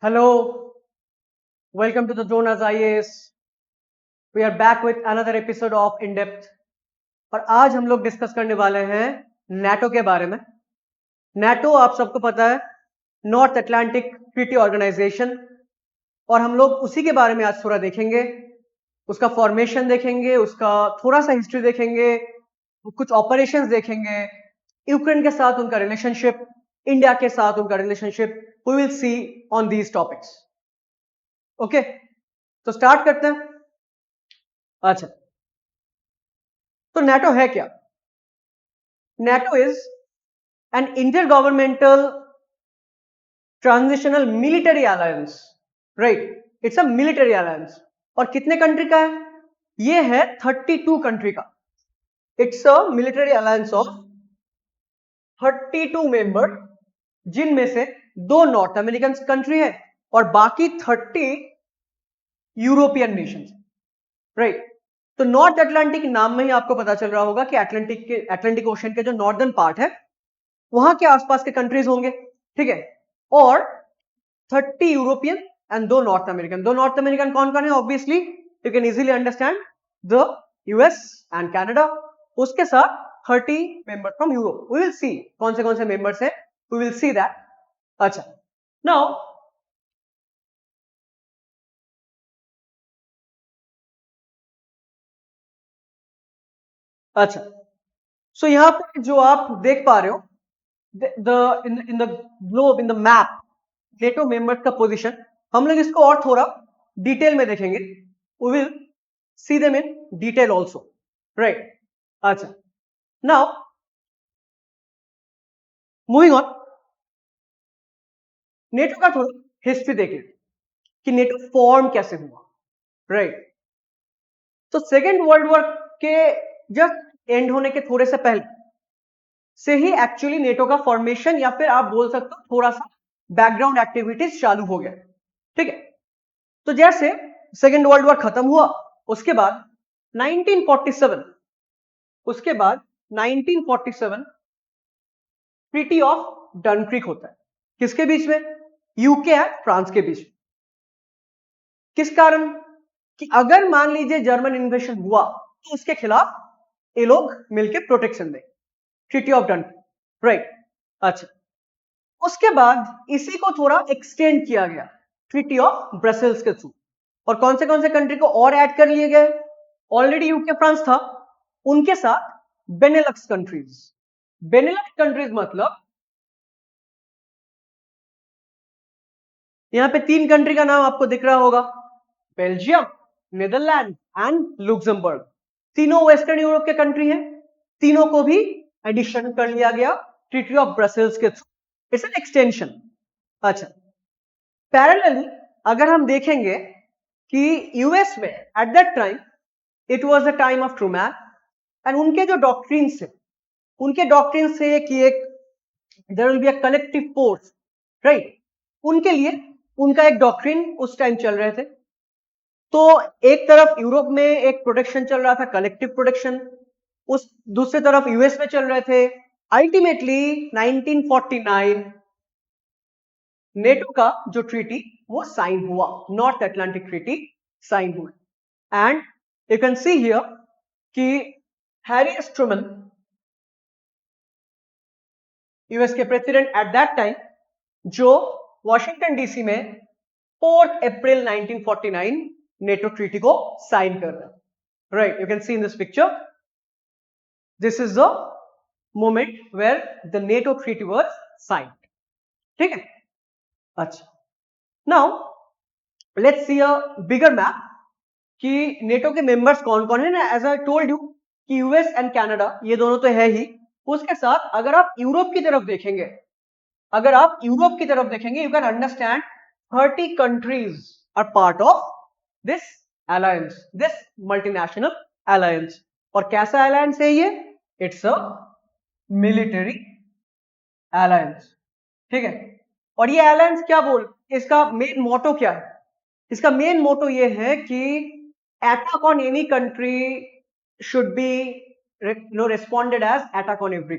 Hello, welcome to the Jonas IAS. We are back with another episode of In Depth. और आज हम लोग discuss करने वाले हैं NATO के बारे में. NATO आप सबको पता है, नॉर्थ अटलांटिक ट्रीटी ऑर्गेनाइजेशन, और हम लोग उसी के बारे में आज थोड़ा देखेंगे. उसका फॉर्मेशन देखेंगे, उसका थोड़ा सा हिस्ट्री देखेंगे, कुछ ऑपरेशंस देखेंगे, यूक्रेन के साथ उनका रिलेशनशिप, इंडिया के साथ उनका relationship. We will see on these topics. Okay, तो स्टार्ट करते हैं. अच्छा, तो NATO है क्या? NATO is an intergovernmental transitional military alliance, right? It's a military alliance. और कितने कंट्री का है? ये है 32 कंट्री का. It's a military alliance of 32 member, जिनमें से 2 नॉर्थ अमेरिकन कंट्री है और बाकी 30 यूरोपियन नेशंस, राइट? तो नॉर्थ अटलांटिक नाम में ही आपको पता चल रहा होगा कि अटलांटिक ओशन के जो नॉर्दर्न पार्ट है वहां के आसपास के कंट्रीज होंगे, ठीक है? और 30 European and 2 North American. 2 North American कौन कौन है? Obviously you can easily understand, the US and Canada. उसके साथ 30 member from Europe. We will see कौन से मेंबर्स है, वी विल सी दैट. अच्छा, नाउ अच्छा, सो यहां पर जो आप देख पा रहे हो, in the globe, in the map, NATO members का पोजीशन, हम लोग इसको और थोड़ा डिटेल में देखेंगे. we will see them in detail also, right? अच्छा, now moving on, NATO का थोड़ा हिस्ट्री देखिए कि NATO फॉर्म कैसे हुआ, राइट? तो सेकेंड वर्ल्ड वॉर के जस्ट एंड होने के थोड़े से पहले से ही एक्चुअली नेटो का फॉर्मेशन, या फिर आप बोल सकते हो थोड़ा सा बैकग्राउंड एक्टिविटीज चालू हो गया, ठीक है? तो जैसे सेकेंड वर्ल्ड वॉर खत्म हुआ, उसके बाद 1947 उसके बाद 1947 ट्रीटी ऑफ डनक्रिक होता है. किसके बीच में? यूके एंड फ्रांस के बीच. किस कारण? कि अगर मान लीजिए जर्मन इन्वेशन हुआ तो उसके खिलाफ ये लोग मिलकर प्रोटेक्शन दें. Treaty of Dunkirk, right? अच्छा, उसके बाद इसी को थोड़ा एक्सटेंड किया गया ट्रीटी ऑफ ब्रसेल्स के थ्रू. और कौन से कंट्री को और ऐड कर लिए गए? ऑलरेडी यूके फ्रांस था, उनके साथ बेनेलक्स कंट्रीज. बेनेलक्स कंट्रीज मतलब यहां पे 3 कंट्री का नाम आपको दिख रहा होगा, बेल्जियम, नीदरलैंड एंड लुक्समबर्ग. तीनों वेस्टर्न यूरोप के कंट्री हैं. तीनों को भी एडिशन कर लिया गया ट्रीटी ऑफ ब्रसेल्स के थ्रू. It's an extension. अच्छा, पैरेलली अगर हम देखेंगे कि यूएस में at that time it was the time of Truman, and उनके जो डॉक्ट्रिन्स है, उनके डॉक्ट्रिन से कि एक there will be a collective force, right? उनके लिए उनका एक डॉक्ट्रिन उस टाइम चल रहे थे. तो एक तरफ यूरोप में एक प्रोटेक्शन चल रहा था, कलेक्टिव प्रोटेक्शन, उस दूसरे तरफ यूएस में चल रहे थे. अल्टीमेटली 1949 नेटो का जो ट्रीटी वो साइन हुआ, नॉर्थ अटलांटिक ट्रीटी साइन हुआ. And you can see here कि हैरी एस ट्रूमन, यूएस के प्रेसिडेंट एट दैट टाइम, जो वॉशिंगटन डीसी में 4 अप्रैल 1949 नेटो ट्रीटी को साइन कर रहे हैं, right? You can see in this picture, this is the moment where the NATO treaty was signed, ठीक है? अच्छा, now let's see a bigger map कि नेटो के मेंबर्स कौन कौन है ना. एज आई टोल्ड यू कि यूएस एंड कनाडा ये दोनों तो है ही. उसके साथ अगर आप यूरोप की तरफ देखेंगे, you can understand 30 countries are part of this alliance, this multinational alliance. और कैसा अलायंस है ये? इट्स अ मिलिटरी अलायंस, ठीक है? और ये अलायंस क्या इसका मेन मोटो क्या है? इसका मेन मोटो ये है कि attack on any country should be responded as attack on every.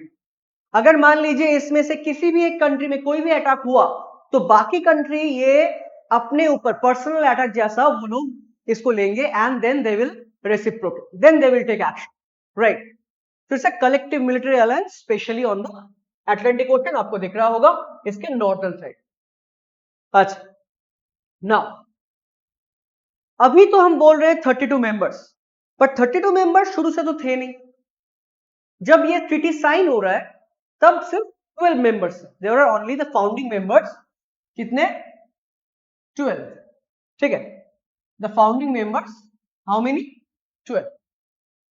अगर मान लीजिए इसमें से किसी भी एक कंट्री में कोई भी अटैक हुआ तो बाकी कंट्री ये अपने ऊपर पर्सनल अटैक जैसा वो लोग इसको लेंगे and then they will reciprocate, then they will take action, right. फिर से collective military alliance specially on the Atlantic Ocean आपको दिख रहा होगा इसके नॉर्थर्न साइड। अच्छा, नाउ अभी तो हम बोल रहे हैं 32 मेंबर्स, बट 32 मेंबर्स शुरू से तो थे नहीं। जब ये ट्रीटी साइन हो रहा है तब सिर्फ 12 members, there are only the founding members, कितने? 12, ठीक है। The founding members how many? 12।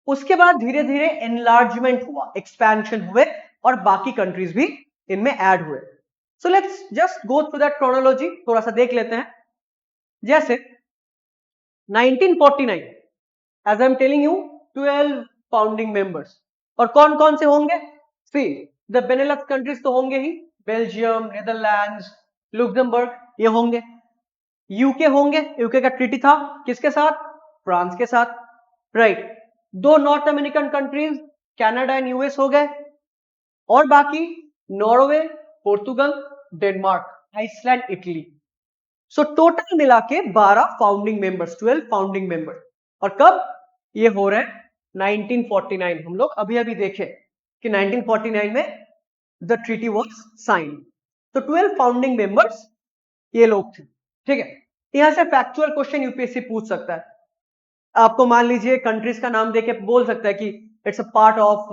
उसके बाद धीरे धीरे एनलार्जमेंट हुआ, एक्सपेंशन हुए और बाकी कंट्रीज भी इनमें ऐड हुए। So let's just go through that chronology, थोड़ा सा देख लेते हैं। जैसे 1949, as I am telling you, 12 founding members, और कौन कौन से होंगे? सी, द बेनेलक्स कंट्रीज तो होंगे ही, बेल्जियम, नेदरलैंड्स, लुक्समबर्ग, ये होंगे। यूके होंगे, यूके का ट्रीटी था किसके साथ? फ्रांस के साथ, राइट। दो North American countries, Canada and US हो गए, और बाकी Norway, Portugal, Denmark, Iceland, Italy. So total मिला के 12 फाउंडिंग मेंबर्स, 12 फाउंडिंग मेंबर्स। और कब ये हो रहे हैं? 1949। हम लोग अभी अभी देखे कि 1949 में द ट्रीटी वाज साइंड। तो 12 फाउंडिंग मेंबर्स ये लोग थे, ठीक है। यहां से फैक्चुअल क्वेश्चन यूपीएससी पूछ सकता है। आपको मान लीजिए कंट्रीज का नाम देके बोल सकता है कि it's a part of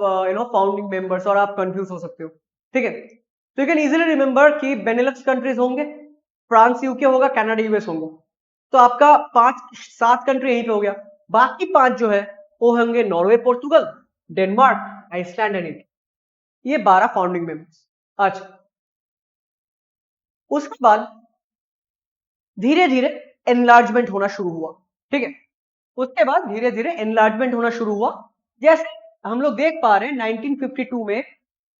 founding members, और आप कंफ्यूज हो सकते हो, ठीक है। तो यू कैन इजीली रिमेंबर कि बेनेलक्स कंट्रीज होंगे, फ्रांस यूके होगा, कनाडा यूएस होंगे। तो आपका 5-7 कंट्री यहीं पे हो गया। बाकी 5 जो है वो होंगे Norway, Portugal, Denmark, Iceland and India. ये 12 फाउंडिंग मेंबर्स। अच्छा, उसके बाद धीरे धीरे एनलार्जमेंट होना शुरू हुआ, ठीक है। उसके बाद धीरे धीरे एनलार्जमेंट होना शुरू हुआ। जैसे हम लोग देख पा रहे हैं 1952 में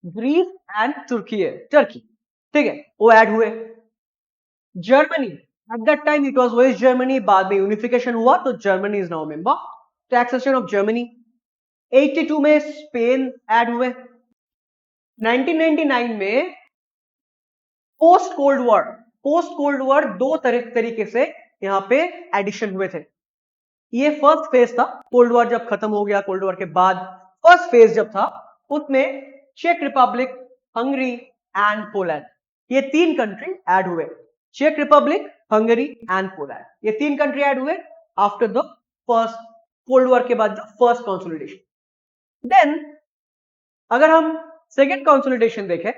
ग्रीस एंड टर्की, ठीक है, वो ऐड हुए। Germany, at that time it was West Germany, बाद में यूनिफिकेशन हुआ तो जर्मनी इज नाउ मेंबर। तो एक्सेशन ऑफ जर्मनी। 82 में स्पेन ऐड हुए। 1999 में पोस्ट कोल्ड वॉर दो तरीके से यहाँ पे एडिशन हुए थे। ये फर्स्ट फेज था, कोल्ड वॉर जब खत्म हो गया, कोल्ड वॉर के बाद फर्स्ट फेज जब था उसमें चेक रिपब्लिक, हंगरी एंड पोलैंड, ये 3 कंट्री ऐड हुए। चेक रिपब्लिक, हंगरी एंड पोलैंड, ये 3 कंट्री ऐड हुए after the first Cold War के बाद जो फर्स्ट कंसोलिडेशन। देन अगर हम सेकेंड कंसोलिडेशन देखें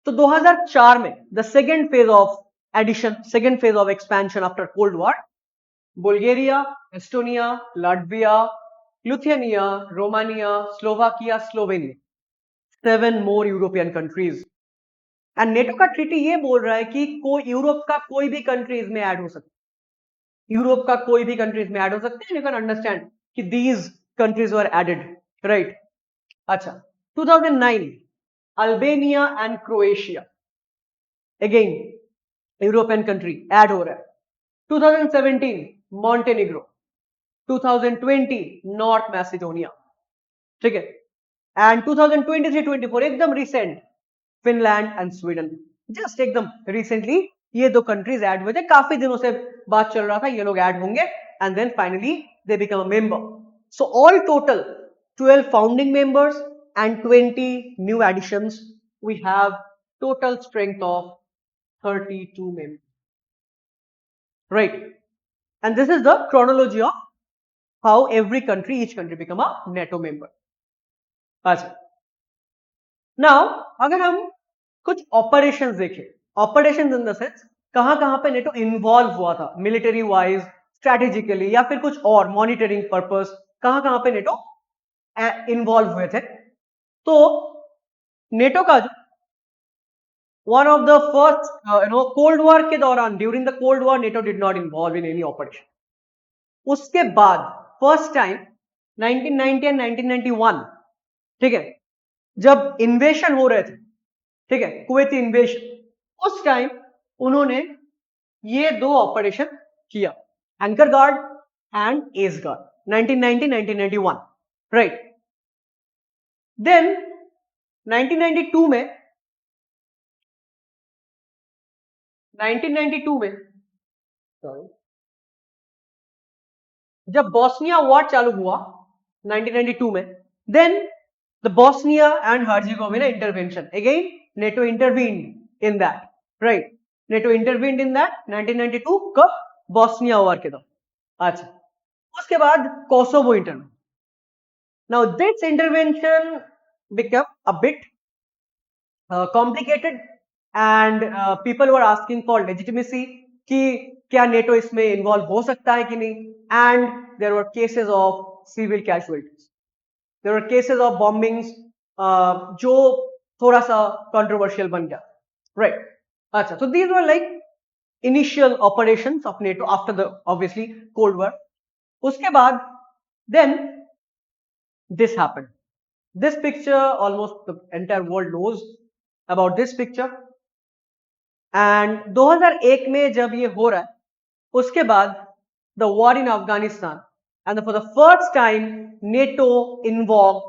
तो 2004 में the second phase of addition, second phase of expansion after Cold War, Bulgaria, Estonia, Latvia, Lithuania, Romania, Slovakia, Slovenia, 7 more European countries. And NATO का treaty ये बोल रहा है कि कोई यूरोप का कोई भी कंट्री इसमें ऐड हो सकता है, यूरोप का कोई भी कंट्री इसमें ऐड हो सकता है। यू कैन अंडरस्टैंड कि these countries were added, right. अच्छा, 2009 Albania and Croatia, again European country add हो रहा है। 2017 मॉन्टेनिग्रो, 2020 नॉर्थ मैसिडोनिया, ठीक है। एंड 2023-24 एकदम recent Finland and Sweden, just एकदम रिसेंटली ये दो कंट्रीज ऐड हुए थे। काफी दिनों से बात चल रहा था ये लोग ऐड होंगे and then finally they become a member. So all total 12 founding members and 20 new additions. We have total strength of 32 members, right? And this is the chronology of how each country become a NATO member. अच्छा, now अगर हम कुछ operations देखें, operations in the sense कहां पे NATO involve हुआ था military wise, strategically, या फिर कुछ और मॉनिटरिंग पर्पस, कहां पे नेटो इन्वॉल्व हुए थे। तो नेटो का जो one of the first Cold War के दौरान, during the cold war NATO did not involve in any operation. उसके बाद फर्स्ट टाइम 1990 एंड 1991, ठीक है, जब इन्वेशन हो रहे थे, ठीक है, कुवैती इन्वेशन, उस टाइम उन्होंने ये दो ऑपरेशन किया, anchor guard and ace guard, 1990-1991, right. Then 1992 में 1992 में सॉरी, जब बॉस्निया वॉर चालू हुआ 1992 में, then the Bosnia and Herzegovina intervention, again NATO intervened in that, right, NATO intervened in that 1992, कब? बॉस्निया वॉर के दौरान। अच्छा, उसके बाद Kosovo intervention. Now this intervention become a bit complicated and people were asking for legitimacy कि क्या NATO इसमें involve हो सकता है कि नहीं, and there were cases of civil casualties, there were cases of bombings जो थोड़ा सा कंट्रोवर्शियल बन गया, राइट। अच्छा, so these were like initial operations of NATO after the obviously Cold War. उसके बाद then this happened. This picture almost the entire world knows about this picture. And 2001 में जब ये हो रहा है, उसके बाद the war in Afghanistan, and for the first time NATO involve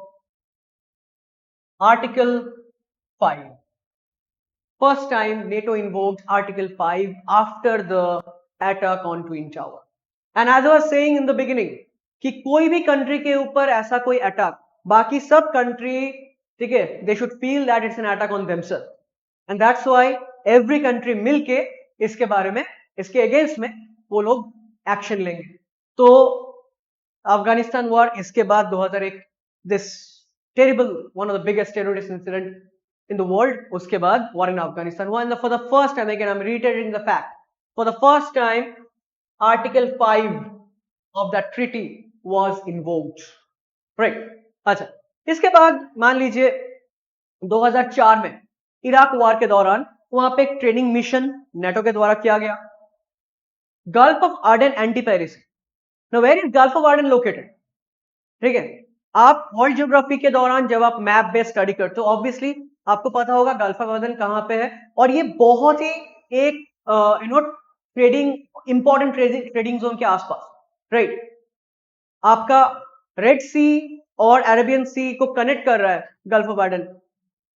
article 5, first time NATO invoked article 5 after the attack on twin tower. And as I was saying in the beginning कि कोई भी कंट्री के ऊपर ऐसा कोई attack, बाकी सब country, ठीक है, they should feel that it's an attack on themselves, and that's why every country मिलके इसके बारे में, इसके अगेंस्ट में वो लोग एक्शन लेंगे। तो अफगानिस्तान वॉर, इसके बाद 2001 this terrible one of the biggest terrorist incident in the world, उसके बाद war in Afghanistan हुआ, and for the first time, again I'm reiterating the fact, for the first time article 5 of that treaty was invoked, right? अच्छा, इसके बाद मान लीजिए 2004 में Iraq war के दौरान वहां पे एक ट्रेनिंग मिशन नेटो के द्वारा किया गया, gulf of Aden anti piracy. Now where is gulf of Aden located? ठीक है, आप वर्ल्ड ज्योग्राफी के दौरान जब आप मैप बेस्ड स्टडी करते हो, ऑब्वियसली आपको पता होगा गल्फ ऑफ आर्डन कहां पे है, और ये बहुत ही एक ट्रेडिंग, इंपॉर्टेंट ट्रेडिंग जोन के आसपास, राइट। आपका रेड सी और अरेबियन सी को कनेक्ट कर रहा है गल्फ ऑफ आर्डन,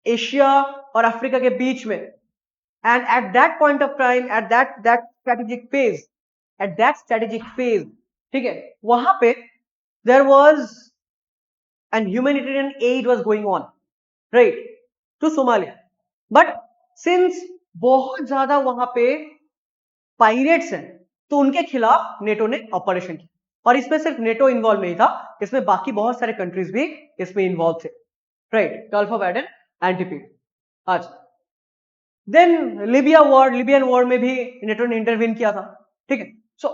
एशिया और अफ्रीका के बीच में, and at that point of time, at that strategic phase, ठीक है, वहां पे there was an humanitarian aid was going on, right, to Somalia, but since बहुत ज्यादा वहां पे पायरेट्स हैं, तो उनके खिलाफ नेटो ने ऑपरेशन किया, और इसमें सिर्फ नेटो इन्वॉल्व नहीं था, इसमें बाकी बहुत सारे कंट्रीज भी इसमें इन्वॉल्व थे, राइट, गल्फ ऑफ एडन, एंटीपीड। अच्छा, देन लिबियन वॉर में भी नेटो ने इंटरवीन किया था, ठीक है। So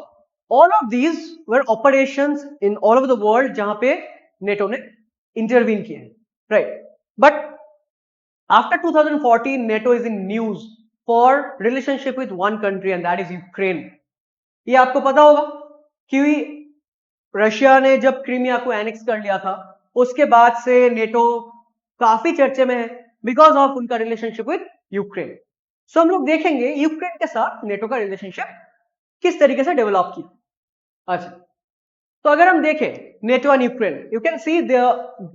all of these were operations in all over the world जहां पे नेटो ने इंटरवीन किए, right. But after 2014 NATO is in news for relationship with one country, and that is Ukraine. ये आपको पता होगा कि रशिया ने जब क्रीमिया को एनेक्स कर लिया था, उसके बाद से नेटो काफी चर्चे में है बिकॉज ऑफ उनका रिलेशनशिप विद यूक्रेन। सो हम लोग देखेंगे यूक्रेन के साथ नेटो का रिलेशनशिप किस तरीके से डेवलप किया। अच्छा, तो अगर हम देखें NATO and Ukraine, you can see the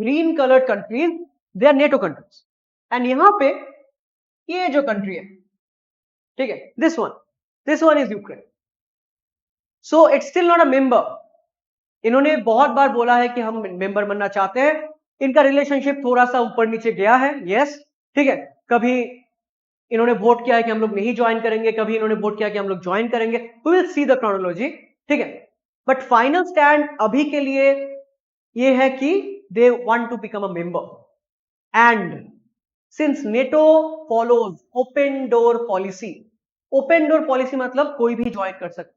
green coloured countries, they are NATO countries, and यहां पे ये जो कंट्री है, ठीक है, this one is Ukraine. So it's still not a member. इन्होंने बहुत बार बोला है कि हम मेंबर बनना चाहते हैं, इनका रिलेशनशिप थोड़ा सा ऊपर नीचे गया है, यस, ठीक है, कभी इन्होंने वोट किया है कि हम लोग नहीं ज्वाइन करेंगे, कभी इन्होंने वोट किया कि हम लोग ज्वाइन करेंगे, we will see the chronology, ठीक है, बट फाइनल स्टैंड अभी के लिए ये है कि they want to become a member, and since NATO follows open door policy मतलब कोई भी ज्वाइन कर सकता,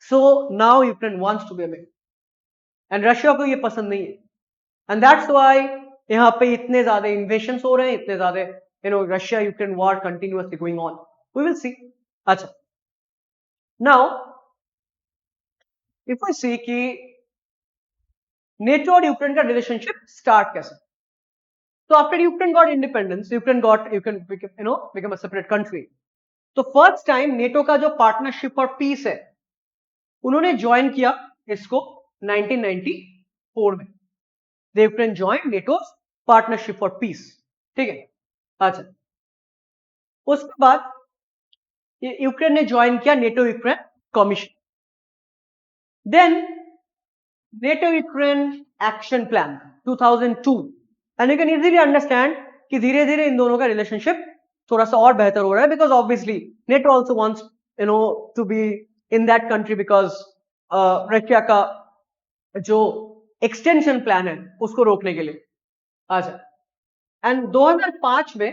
so now Ukraine wants to be a member and Russia को ये पसंद नहीं है, and that's why यहाँ पे इतने ज्यादा इन्वेशंस हो रहे हैं, इतने ज्यादा Russia Ukraine war continuously going on, we will see। अच्छा, now if we see कि नेटो और यूक्रेन का रिलेशनशिप स्टार्ट कैसे। So after Ukraine got independence, Ukraine became a separate country. तो फर्स्ट टाइम नेटो का जो पार्टनरशिप फॉर पीस है, उन्होंने ज्वाइन किया इसको 1994 में, Ukraine join NATO partnership for piece, ठीक है। अच्छा, उसके बाद यूक्रेन ने ज्वाइन किया NATO Ukraine Commission. Then NATO-Ukraine Action Plan 2002, and you can easily understand कि धीरे धीरे इन दोनों का रिलेशनशिप थोड़ा सा और बेहतर हो रहा है, because obviously NATO also wants to be in that country, because Russia का जो एक्सटेंशन प्लान है उसको रोकने के लिए। अच्छा, एंड 2005 में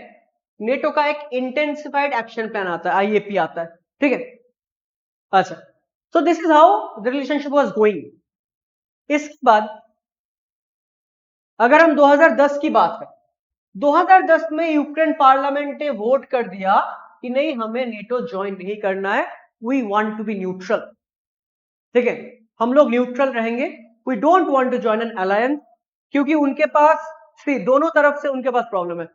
नेटो का एक इंटेंसिफाइड एक्शन प्लान आता है, आईएपी आता है, ठीक है। अच्छा, so this is how the relationship was going. इसके बाद अगर हम 2010 की बात करें, 2010 में यूक्रेन पार्लियामेंट ने वोट कर दिया कि नहीं, हमें नेटो ज्वाइन नहीं करना है, we want to be neutral, ठीक है, हम लोग न्यूट्रल रहेंगे, we don't want to join an alliance, क्योंकि उनके पास दोनों तरफ से उनके पास प्रॉब्लम है।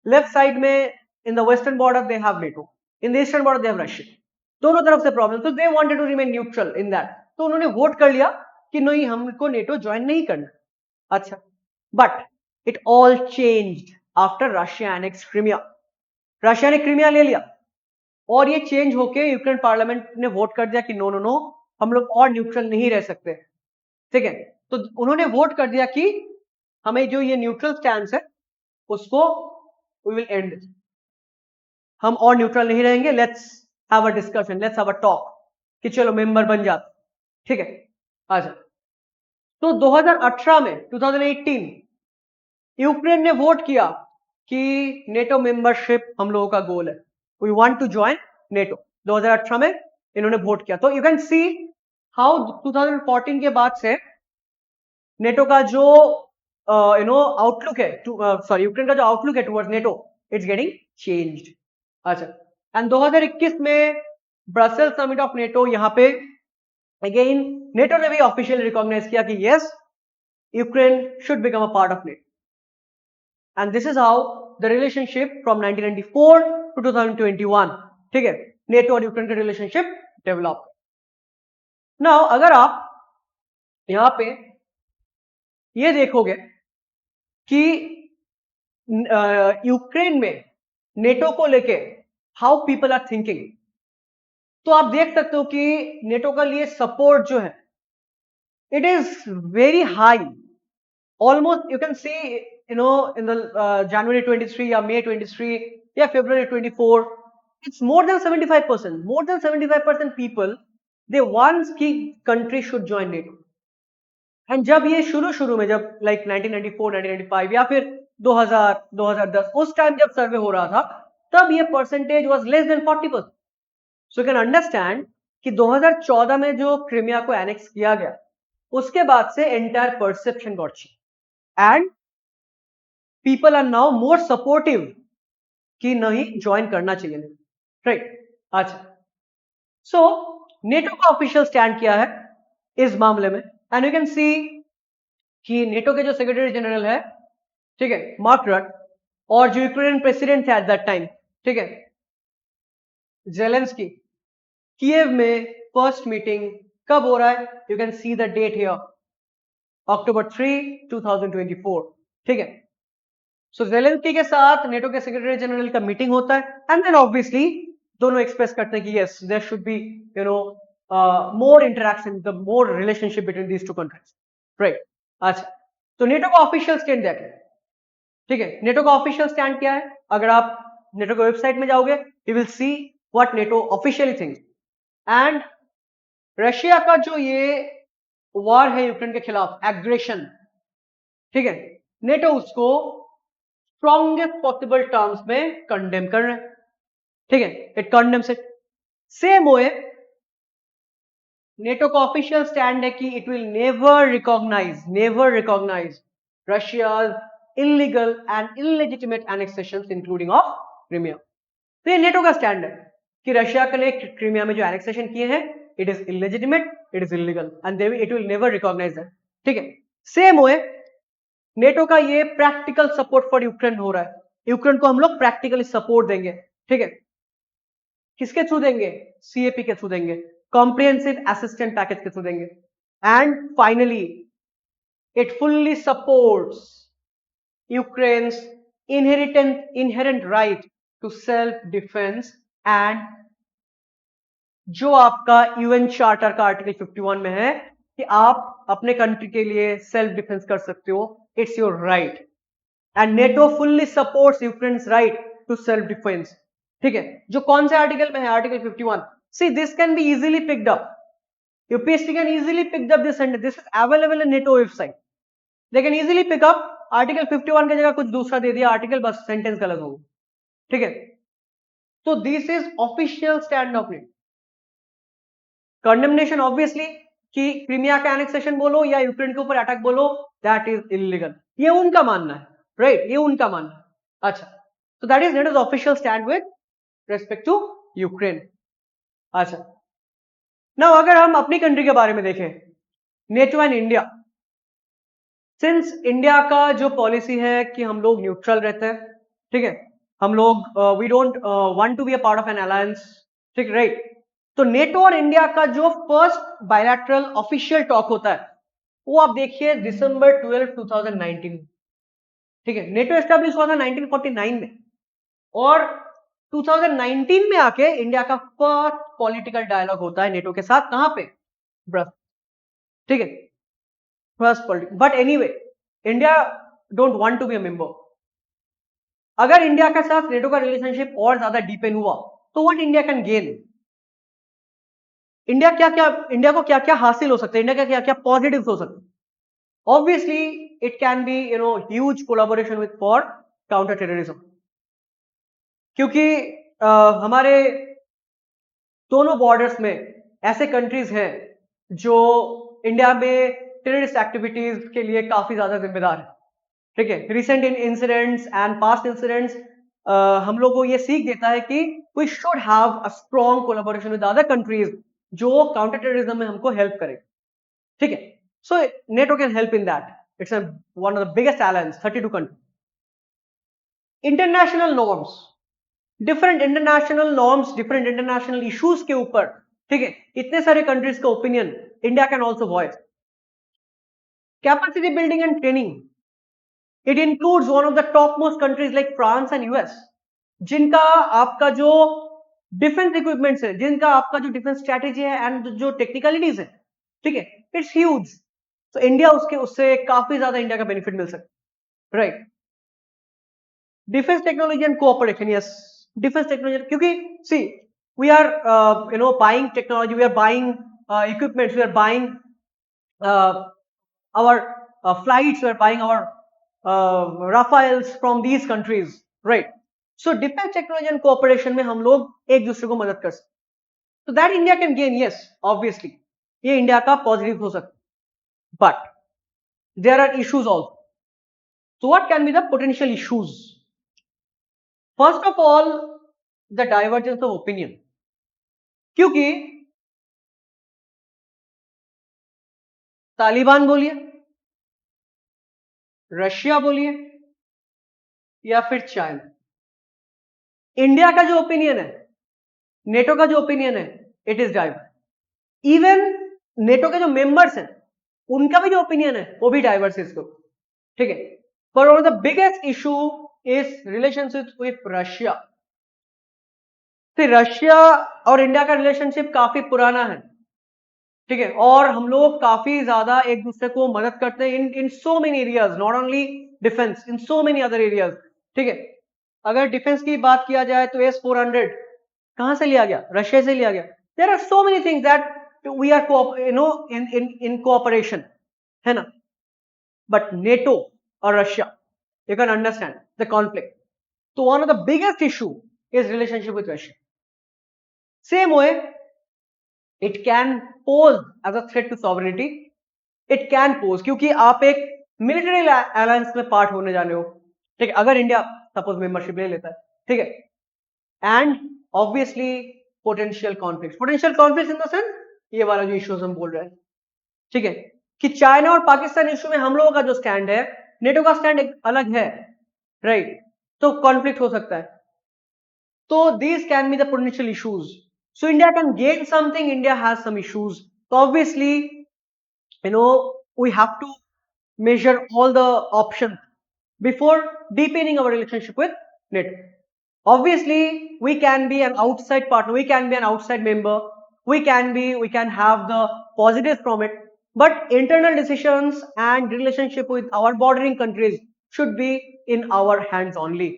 लेफ्ट साइड में in the western border they have NATO, in the eastern border they have Russia, दोनों तरफ से प्रॉब्लम, तो they wanted to remain neutral in that, तो उन्होंने वोट कर लिया कि नहीं, हमको नेटो ज्वाइन नहीं करना। अच्छा, but it all changed after Russia annex Crimea. Russia ने क्रीमिया ले लिया और ये चेंज होके यूक्रेन पार्लियामेंट ने वोट कर दिया कि नो नो नो, हम लोग और न्यूट्रल नहीं रह सकते, ठीक है। तो उन्होंने वोट कर दिया कि हमें जो ये न्यूट्रल स्टैंड है उसको वी विल एंड, हम और न्यूट्रल नहीं रहेंगे, let's have a discussion, let's have a talk कि चलो मेंबर बन जाते, ठीक है। अच्छा, तो 2018 में 2018 यूक्रेन ने वोट किया कि नेटो मेंबरशिप हम लोगों का गोल है, we want to join NATO. 2018 में इन्होंने वोट किया, तो यू कैन सी हाउ 2014 के बाद से नेटो का जो आउटलुक है, सॉरी यूक्रेन का जो आउटलुक है towards NATO, it's getting changed. अच्छा, एंड 2021 में ब्रसेल समिट ऑफ नेटो, यहाँ पे अगेन नेटो ने भी ऑफिशियली रिकॉग्नाइज किया कि yes, Ukraine should become a part of NATO, and this is how the relationship from 1994 to 2021, ठीक है, नेटो और यूक्रेन का रिलेशनशिप डेवलप। नाउ अगर आप यहां पे ये देखोगे कि यूक्रेन में नेटो को लेके हाउ पीपल आर थिंकिंग, तो आप देख सकते हो कि नेटो का लिए सपोर्ट जो है it is very high, almost you can see in the January 23 या मई 23 या फरवरी 24, it's more than 75%, more than 75% people they want कि country should join NATO। And जब ये शुरू में जब लाइक 1994 1995 या फिर 2000 2010 उस टाइम जब सर्वे हो रहा था, तब ये percentage was less than 40%। So you can understand कि 2014 में जो क्रीमिया को एनेक्स किया गया, उसके बाद से entire perception got changed and people are now more supportive कि नहीं, ज्वाइन करना चाहिए, राइट। अच्छा, सो नेटो का ऑफिशियल स्टैंड क्या है इस मामले में, एंड यू कैन सी कि नेटो के जो सेक्रेटरी जनरल है, ठीक है, मार्क रट, और जो यूक्रेन प्रेसिडेंट थे एट दैट टाइम, ठीक है, जेलेंस्की, कीव में फर्स्ट मीटिंग कब हो रहा है, you can see the date here, October 3 2024, ठीक है। सो जेलेंस्की के साथ नेटो के सेक्रेटरी जनरल का मीटिंग होता है, एंड देन ऑब्वियसली दोनों एक्सप्रेस करते हैं कि yes, there should be more interaction, the more relationship between these two countries, right. अच्छा, तो नेटो का ऑफिशियल स्टैंड देखें, ठीक है, नेटो का ऑफिशियल स्टैंड क्या है, अगर आप नेटो की वेबसाइट में जाओगे you will see what NATO officially thinks, and Russia का जो ये वॉर है यूक्रेन के खिलाफ, एग्रेशन, ठीक है, नेटो उसको स्ट्रॉन्गेस्ट पॉसिबल टर्म्स में कंडेम कर रहे हैं, ठीक है, it condemns it. Same way NATO का ऑफिशियल स्टैंड है कि it will never recognise Russia's illegal and illegitimate annexation including of Crimea. तो ये नेटो का स्टैंड है कि रशिया के लिए क्रीमिया में जो एनेक्सेशन किए हैं it is illegitimate, it is illegal, and it will never recognise that, ठीक है। सेम वे नेटो का ये प्रैक्टिकल सपोर्ट फॉर यूक्रेन हो रहा है, यूक्रेन को हम लोग प्रैक्टिकली सपोर्ट देंगे, ठीक है, किसके थ्रू देंगे, सीएपी के थ्रू देंगे, कॉम्प्रिहेंसिव असिस्टेंट पैकेज के थ्रू देंगे, and finally it fully supports Ukraine's inherent, inherent right to self defense and जो आपका यूएन चार्टर का आर्टिकल 51 में है कि आप अपने कंट्री के लिए सेल्फ डिफेंस कर सकते हो, it's your right, and NATO fully supports Ukraine's right to self defence. ठीक है, जो कौन से आर्टिकल में है, article 51। See this can be easily picked up, UPSC can easily picked up this and this is available in NATO website, they can easily pick up article 51 की जगह कुछ दूसरा दे दिया आर्टिकल, बस सेंटेंस गलत होगा। ठीक है, तो this is official stand of NATO. Condemnation obviously कि क्रीमिया का एनेक्सेशन बोलो या यूक्रेन के ऊपर अटैक बोलो, दैट इज इलीगल, ये उनका मानना है, राइट, ये उनका मानना है। अच्छा, so that is NATO's official stand with respect to Ukraine. अच्छा, नाउ अगर हम अपनी कंट्री के बारे में देखें, NATO and India, since India का जो पॉलिसी है कि हम लोग न्यूट्रल रहते हैं, ठीक है, हम लोग we don't want to be a part of an alliance, ठीक, राइट। तो नेटो और इंडिया का जो फर्स्ट बायलैटरल ऑफिशियल टॉक होता है वो आप देखिए दिसंबर 12, 2019, ठीक है। नेटो एस्टैब्लिश हुआ था 1949 में, और 2019 में आके इंडिया का फर्स्ट पॉलिटिकल डायलॉग होता है नेटो के साथ, कहां पे, ब्रस, ठीक है, first political. But anyway, India don't want to be a member. अगर इंडिया के साथ नेटो का रिलेशनशिप और ज्यादा डीपेन हुआ तो what India can gain, India को क्या क्या हासिल हो सकता है, इंडिया का क्या क्या पॉजिटिव हो सकते हैं। Obviously it can be huge collaboration with for counter terrorism, क्योंकि हमारे दोनों बॉर्डर्स में ऐसे कंट्रीज हैं जो इंडिया में टेररिस्ट एक्टिविटीज के लिए काफी ज्यादा जिम्मेदार है, ठीक है। Recent incidents and past incidents हम लोग को ये सीख देता है कि we should have a strong collaboration with other countries जो काउंटर टेररिज्म में हमको हेल्प करे, ठीक है। So NATO can help in that, it's one of the biggest alliance, 32 country. International norms, different international norms, different international issues के ऊपर, ठीक है, इतने सारे कंट्रीज का opinion India can also voice. Capacity building and training, it includes one of the top most countries like France and US, जिनका आपका जो डिफेंस इक्विपमेंट्स है, जिनका आपका जो डिफेंस स्ट्रेटेजी है एंड जो टेक्निकलिटीज है, ठीक है, इट्स ह्यूज। तो इंडिया उससे काफी ज्यादा इंडिया का बेनिफिट मिल सकता है, right. Defence technology and cooperation, yes, defence technology, क्योंकि see we are buying technology, we are buying equipments, we are buying our flights, we are buying our Rafales from these countries, right? So defense technology and cooperation में हम लोग एक दूसरे को मदद कर सकते, so that India can gain, yes, obviously ये इंडिया का पॉजिटिव हो सकता, but there are issues also. So what can be the potential issues? First of all, the divergence of opinion, क्योंकि तालिबान बोलिए, रशिया बोलिए, या फिर चाइना, इंडिया का जो ओपिनियन है, नेटो का जो ओपिनियन है, it is diverse. Even NATO के जो मेंबर्स हैं उनका भी जो ओपिनियन है वो भी डाइवर्स है इसको, ठीक है। पर one of the biggest issue is relationship with Russia. Russia और इंडिया का रिलेशनशिप काफी पुराना है, ठीक है, और हम लोग काफी ज्यादा एक दूसरे को मदद करते हैं in so many areas, not only defence, in so many other areas, ठीक है। अगर डिफेंस की बात किया जाए तो S-400 कहां से लिया गया, रशिया से लिया गया। There are so many things that we are in cooperation, है ना। बट नेटो और Russia, you can understand the conflict. तो one of the biggest issue is relationship with Russia. Same way it can pose as a threat to sovereignty, it can pose, क्योंकि आप एक military alliance में part होने जाने हो, ठीक है, अगर इंडिया सपोज मेंबरशिप ले लेता है, ठीक है। And obviously potential conflict in the sense ये वाला जो इश्यूज हम बोल रहे हैं, ठीक है, कि चाइना और पाकिस्तान इशू में हम लोगों का जो स्टैंड है, नेटो का स्टैंड एक अलग है, राइट, तो कॉन्फ्लिक्ट हो सकता है। तो these can be the potential issues. So India can gain something, India has some issues. So obviously, we have to measure all the options before deepening our relationship with NATO. Obviously, we can be an outside partner, we can be an outside member, we can have the positives from it, but internal decisions and relationship with our bordering countries should be in our hands only.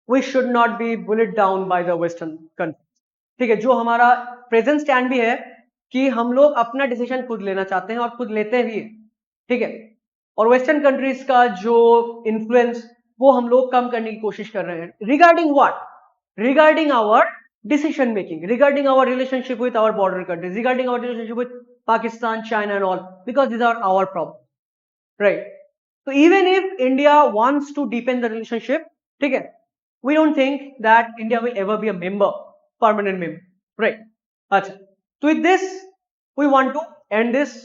We should not be bullied down by the western countries. ठीक है, जो हमारा present stand भी है कि हम लोग अपना डिसीजन खुद लेना चाहते हैं और खुद लेते भी हैं, ठीक है, और वेस्टर्न कंट्रीज का जो इन्फ्लुएंस वो हम लोग कम करने की कोशिश कर रहे हैं regarding what, regarding our decision making, regarding our relationship with our border countries, regarding our relationship with Pakistan, China and all, because these are our problems, right? So even if India wants to deepen the relationship, okay, we don't think that India will ever be a member, permanent member, right? Achha. So with this, we want to end this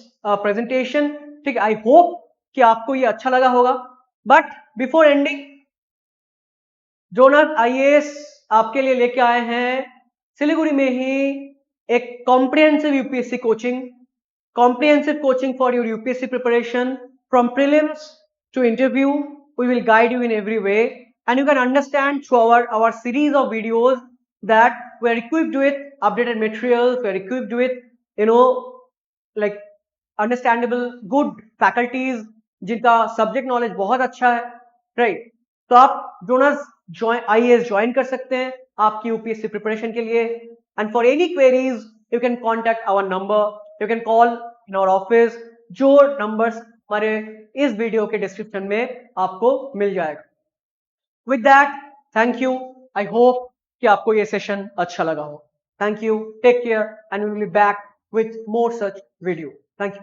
presentation. ठीक है, I hope कि आपको ये अच्छा लगा होगा. But before ending, Jonas IAS आपके लिए लेके आए हैं सिलीगुड़ी में ही एक comprehensive UPSC coaching, comprehensive coaching for your UPSC preparation from prelims to interview. We will guide you in every way, and you can understand through our series of videos that we are equipped with updated materials, we are equipped with, you know, like understandable good faculties जिनका subject knowledge बहुत अच्छा है, right? तो आप Jonas IAS join कर सकते हैं आपकी यूपीएससी प्रिपरेशन के लिए, and for any queries you can contact our number, you can call in our office, जो नंबर्स हमारे इस वीडियो के डिस्क्रिप्शन में आपको मिल जाएगा. With that, thank you. I hope कि आपको ये सेशन अच्छा लगा हो. Thank you, take care, and we will be back with more such video. Thank you.